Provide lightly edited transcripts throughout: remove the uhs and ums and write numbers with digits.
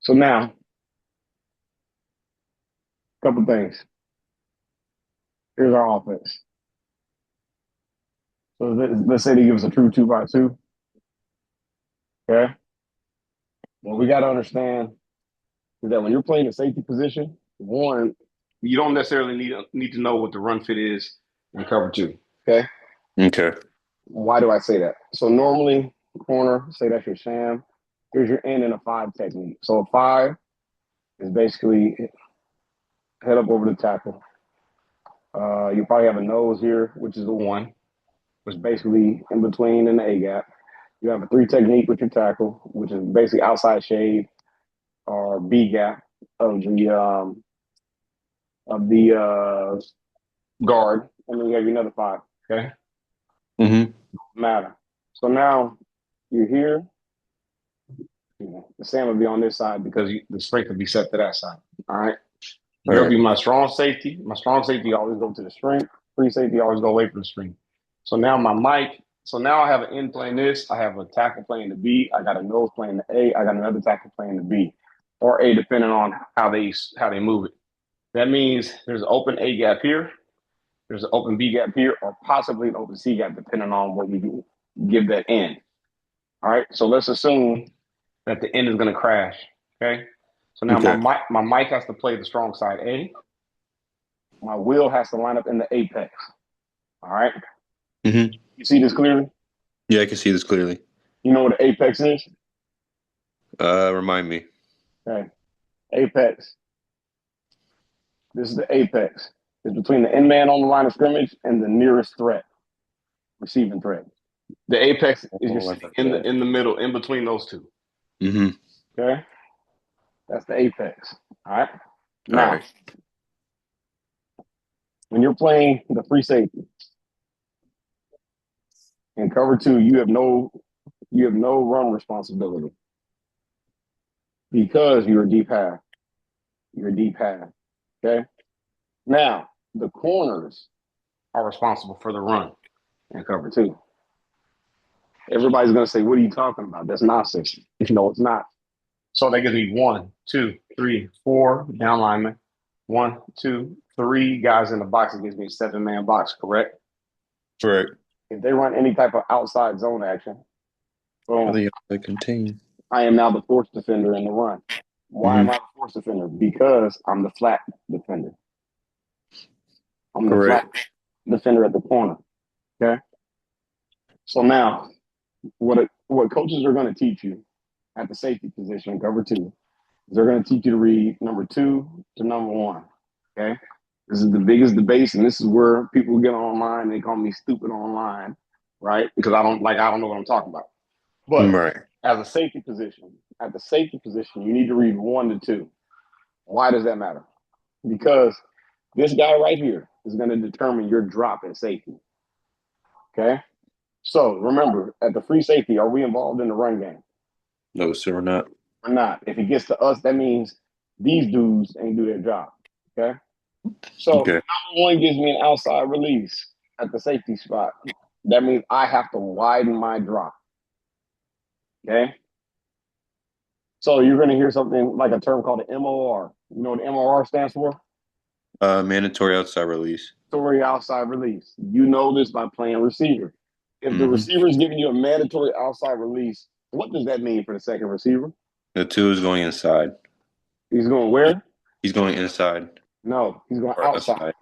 So now, a couple things. Here's our offense. So let's say they give us a true 2-by-2. Okay. What we got to understand is that when you're playing a safety position, one, you don't necessarily need to know what the run fit is in cover two. Okay. Okay. Why do I say that? So normally, corner, say that's your sham. Here's your end in a five technique. So a five is basically head up over the tackle. You probably have a nose here, which is a one, which is basically in between in the A gap. You have a three technique with your tackle, which is basically outside shade or B gap of the guard, and then you have another five. Okay, Mm-hmm. matter. So now you're here. The sand will be on this side because the strength will be set to that side. All right. All There'll right. be my strong safety. My strong safety always go to the strength. Free safety always go away from the strength. So now my mic. So now I have an end playing this. I have a tackle playing the B. I got a nose playing the A. I got another tackle playing the B or A, depending on how they move it. That means there's an open A gap here. There's an open B gap here, or possibly an open C gap, depending on what we give that end. All right. So let's assume that the end is going to crash. Okay. So now Okay. my mic has to play the strong side A. My wheel has to line up in the apex. All right. Mm-hmm. You see this clearly? Yeah, I can see this clearly. You know what the apex is? Remind me. Okay. Apex. This is the apex. It's between the end man on the line of scrimmage and the nearest threat, receiving threat. The apex is you're Oh, I sitting got in the that. in the middle, in between those two. Mm-hmm. Okay. That's the apex. All right. All Now, right. when you're playing the free safety in cover two, you have no run responsibility because you're a deep half. You're a deep half. Okay. Now, the corners are responsible for the run in cover two. Everybody's going to say, what are you talking about? That's nonsense. No, it's not. So that gives me one, two, three, four down linemen. One, two, three guys in the box. It gives me a seven-man box, correct? Correct. If they run any type of outside zone action, How boom, they contain. I am now the force defender in the run. Why am Mm-hmm. I the force defender? Because I'm the flat defender. I'm the flat Correct. defender at the corner. Okay. So now, what coaches are going to teach you at the safety position, cover two, is they're going to teach you to read number two to number one. Okay. This is the biggest debate, and this is where people get online. They call me stupid online, right? Because I don't know what I'm talking about. But Right. as a safety position, at the safety position, you need to read one to two. Why does that matter? Because this guy right here is going to determine your drop at safety. Okay. So remember, at the free safety, are we involved in the run game? No, sir, we're not. Or not? If it gets to us, that means these dudes ain't do their job. Okay. So Okay. number one gives me an outside release at the safety spot. That means I have to widen my drop. Okay. So you're going to hear something like a term called the MOR. You know what the MOR stands for? Mandatory outside release. Mandatory outside release. You know this by playing receiver. If the Mm-hmm. receiver is giving you a mandatory outside release, what does that mean for the second receiver? The two is going inside. He's going where? He's going inside No, he's going or outside. outside.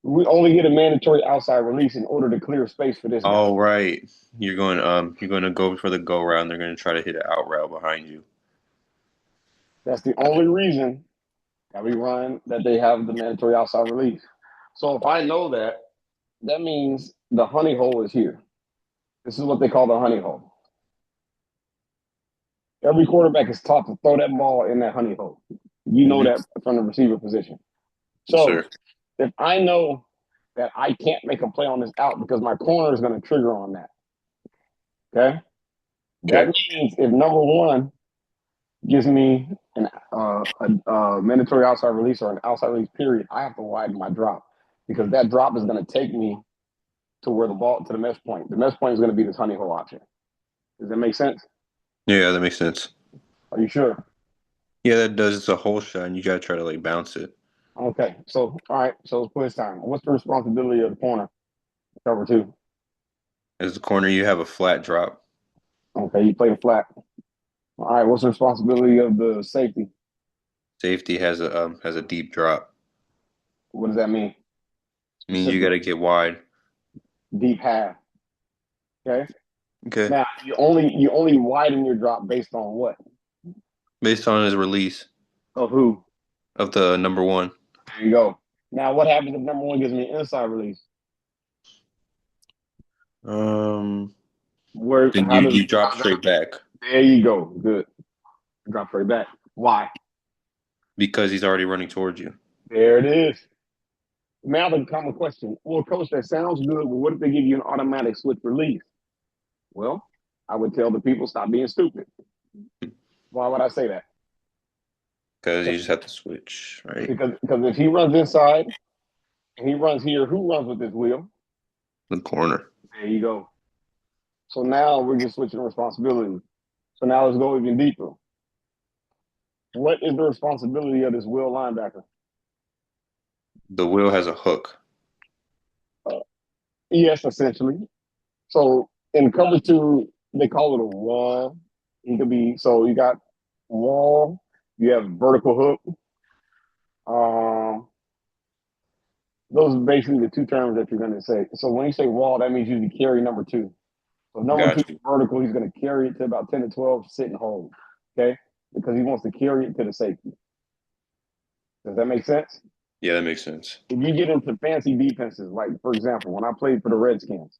We only get a mandatory outside release in order to clear space for this guy. Oh, right. You're going to go for the go route and they're going to try to hit an out route behind you. That's the only reason that we run that they have the mandatory outside release. So if I know that, that means the honey hole is here. This is what they call the honey hole. Every quarterback is taught to throw that ball in that honey hole. You know Mm-hmm. that from the receiver position. Yes, So sir. if I know that I can't make a play on this out because my corner is going to trigger on that, okay? That Okay. means if number one gives me a mandatory outside release or an outside release period, I have to widen my drop because that drop is going to take me to where the ball to the mesh point. The mesh point is going to be this honey hole option. Does that make sense? Yeah, that makes sense. Are you sure? Yeah, that does. It's a whole shot, and you gotta try to like bounce it. Okay. So, all right. So it's quiz time. What's the responsibility of the corner? Cover two. As the corner, you have a flat drop. Okay. You play the flat. All right. What's the responsibility of the safety? Safety has a deep drop. What does that mean? Means you Specifically, gotta get wide. deep half. Okay. Okay. Now you only widen your drop based on what? Based on his release Of who? of the number one. There you go. Now what happens if number one gives me an inside release? Um, Where then how does you drop straight back there you go. Good. Drop straight back. Why? because he's already running towards you. There it is. Now the common question. Well, coach, that sounds good, but what if they give you an automatic switch release? Well, I would tell the people stop being stupid. Why would I say that? Because you just have to switch, right? Because if he runs inside and he runs here, who runs with this wheel? The corner. There you go. So now we're just switching responsibility. So now let's go even deeper. What is the responsibility of this will linebacker? The wheel has a hook. Uh, yes, essentially. So in cover two, they call it a wall. He could be so you got wall, you have vertical hook. Um, those are basically the two terms that you're going to say. So when you say wall, that means you carry number two. So number two Got is you. vertical. He's going to carry it to about 10 to 12, sit and hold. Okay, because he wants to carry it to the safety. Does that make sense? Yeah, that makes sense. If you get into fancy defenses, like for example, when I played for the Redskins,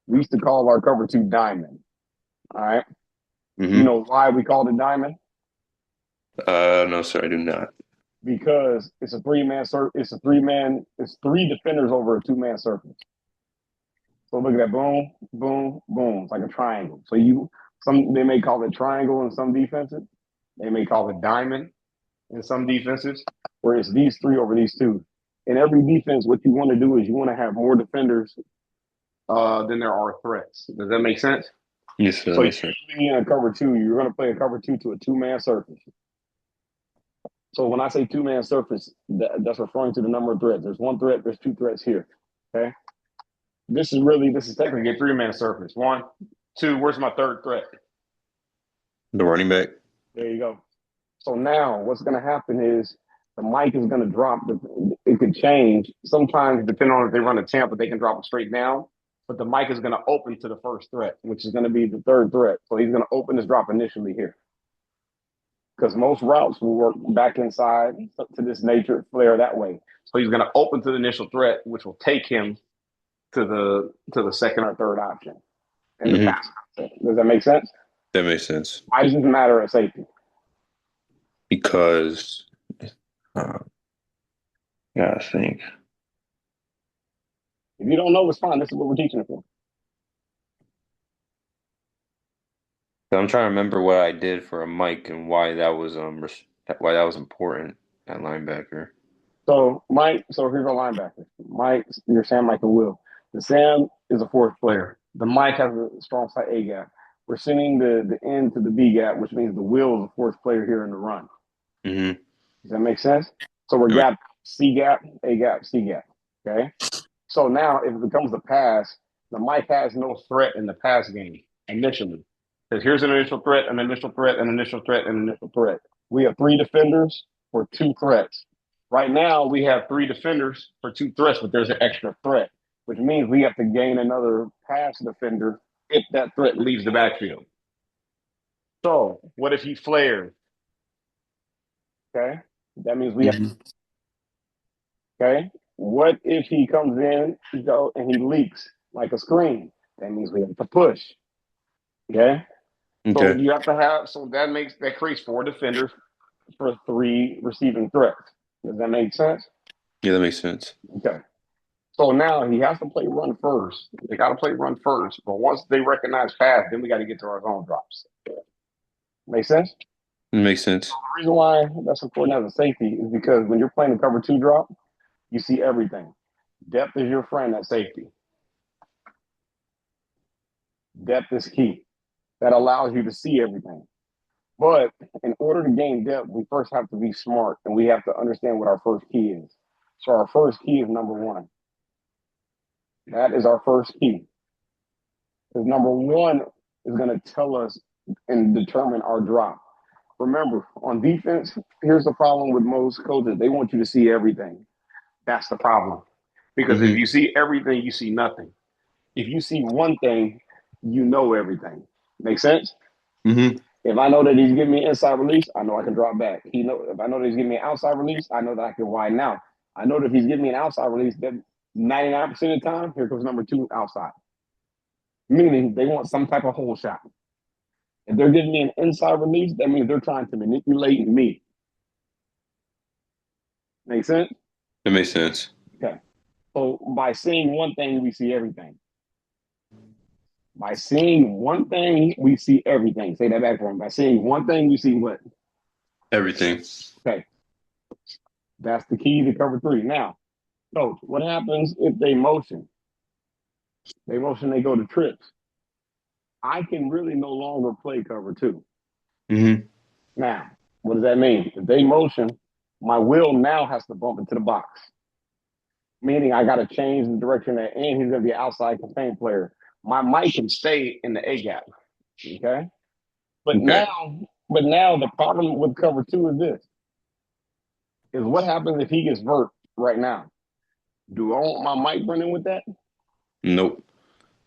we used to call our cover two diamond. All right. You Mm-hmm. know why we called it diamond? No, sir, I do not. Because it's a it's three defenders over a two-man surface. So look at that, boom, boom, boom. It's like a triangle. So they may call it triangle in some defenses. They may call it diamond in some defenses, where it's these three over these two. In every defense, what you want to do is you want to have more defenders than there are threats. Does that make sense? Yes, sir, that So makes sense. usually in a cover two, you're going to play a cover two to a two-man surface. So when I say two-man surface, that's referring to the number of threats. There's one threat, there's two threats here. Okay. This is technically a three-man surface. One, two, where's my third threat? The running back. There you go. So now what's going to happen is the mic is going to drop. It could change. Sometimes, depending on if they run a Tampa, they can drop it straight down. But the mic is going to open to the first threat, which is going to be the third threat. So he's going to open his drop initially here. Because most routes will work back inside to this nature flare that way. So he's going to open to the initial threat, which will take him to the second or third option in the Mm-hmm. pass. Does that make sense? That makes sense. Why does it matter at safety? Because, uh, yeah, I think. If you don't know, it's fine. This is what we're teaching it for. I'm trying to remember what I did for a mic and why that was important at linebacker. So here's our linebackers. Mike, you're Sam, Mike, and Will. The Sam is a fourth player. The Mike has a strong side A gap. We're sending the end to the B gap, which means the Will is a fourth player here in the run. Mm-hmm. Does that make sense? So we're gap C gap, A gap, C gap. Okay. So now if it becomes a pass, the Mike has no threat in the pass game initially. Because here's an initial threat, an initial threat, an initial threat, an initial threat. We have three defenders for two threats. Right now, we have three defenders for two threats, but there's an extra threat, which means we have to gain another pass defender if that threat leaves the backfield. So, what if he flares? Okay. That means we have, Mm-hmm. okay. What if he comes in and he leaks like a screen? That means we have to push. Okay. So Okay. you have to have, so that creates four defenders for three receiving threats. Does that make sense? Yeah, that makes sense. Okay. So now he has to play run first. They got to play run first. But once they recognize pass, then we got to get to our zone drops. Make sense? It makes sense. The reason why that's important as a safety is because when you're playing a cover two drop, you see everything. Depth is your friend at safety. Depth is key. That allows you to see everything. But in order to gain depth, we first have to be smart and we have to understand what our first key is. So our first key is number one. That is our first key. Because number one is going to tell us and determine our drop. Remember, on defense, here's the problem with most coaches. They want you to see everything. That's the problem. Because if Hmm. you see everything, you see nothing. If you see one thing, you know everything. Make sense? Hmm. If I know that he's giving me inside release, I know I can drop back. If I know that he's giving me an outside release, I know that I can widen out. I know that if he's giving me an outside release, that 99% of the time, here comes number two outside. Meaning they want some type of hole shot. If they're giving me an inside release, that means they're trying to manipulate me. Make sense? That makes sense. Okay. So by seeing one thing, we see everything. By seeing one thing, we see everything. Say that back for me. By seeing one thing, we see what? Everything. Okay. That's the key to cover three. Now, coach, what happens if they motion? They motion, they go to trips. I can really no longer play cover two. Hmm. Now, what does that mean? If they motion, my will now has to bump into the box, meaning I got to change the direction that, and he's going to be an outside contained player. My Mike can stay in the A gap. Okay. But Okay. now, but now the problem with cover two is this: is what happens if he gets vert right now? Do I want my Mike running with that? Nope.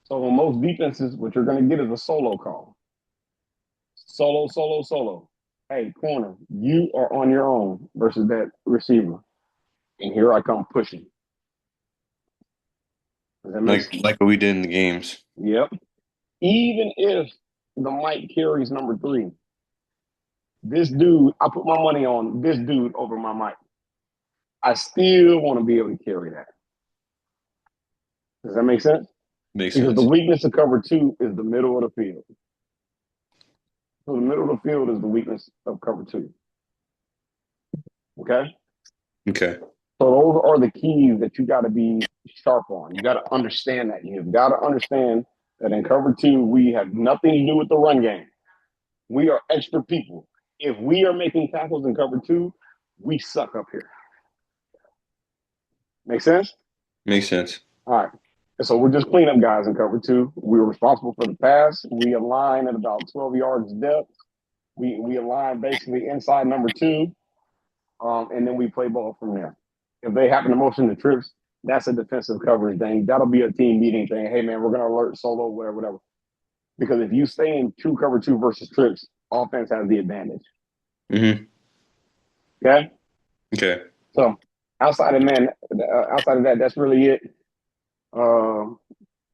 So in most defenses, what you're going to get is a solo call. Solo, solo, solo. Hey, corner, you are on your own versus that receiver. And here I come pushing. Does that make sense? Like what we did in the games. Yep. Even if the Mike carries number three, this dude, I put my money on this dude over my Mike. I still want to be able to carry that. Does that make sense? Makes Because the sense. weakness of cover two is the middle of the field. So the middle of the field is the weakness of cover two. Okay? Okay. So those are the keys that you got to be sharp on. You got to understand that. You've got to understand that in cover two, we have nothing to do with the run game. We are extra people. If we are making tackles in cover two, we suck up here. Make sense? Makes sense. All right. And so we're just cleanup guys in cover two. We're responsible for the pass. We align at about 12 yards depth. We align basically inside number two, and then we play ball from there. If they happen to motion the trips, that's a defensive coverage thing. That'll be a team meeting thing. Hey, man, we're going to alert solo, whatever, whatever. Because if you stay in true cover two versus trips, offense has the advantage. Hmm. Okay? Okay. So outside of that, that's really it.